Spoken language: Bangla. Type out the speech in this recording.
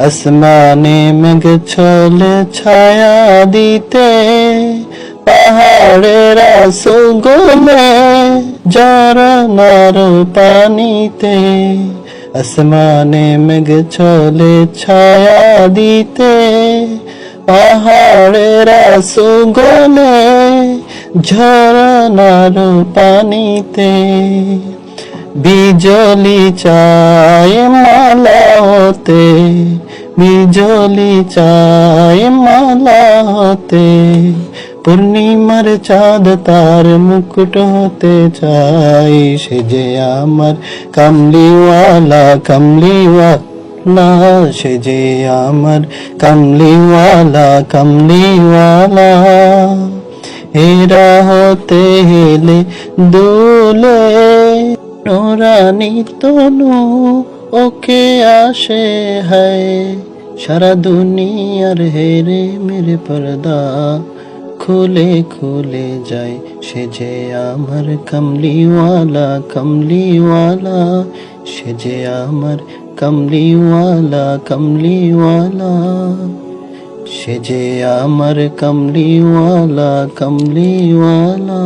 আসমানে মেঘ ছলে ছায়া দিতে, পাহাড়ের সুগমে ঝরনার পানিতে। আসমানে মেঘ ছলে ছায়া দিতে, পাহাড়ের সুগমে ঝরনার পানিতে। বিজলি চায় মালা হতে, বিজলি চায় মালা হতে। পূর্ণিমার চাঁদ তার মুকুট হতে চাই, সে যে আমার কামলিওয়ালা কামলিওয়ালা, সে যে আমার কামলিওয়ালা কামলিওয়ালা। হেরা হতে হেলে দুলে নোরানি তনু ওকে আসে হায়। সারা দুনিয়ার হেরে মেরে পর্দা খুলে খুলে যায়, সে যে আমার কামলিওয়ালা কামলিওয়ালা, সে যে আমার কামলিওয়ালা কামলিওয়ালা, সে যে আমার কামলিওয়ালা কামলিওয়ালা।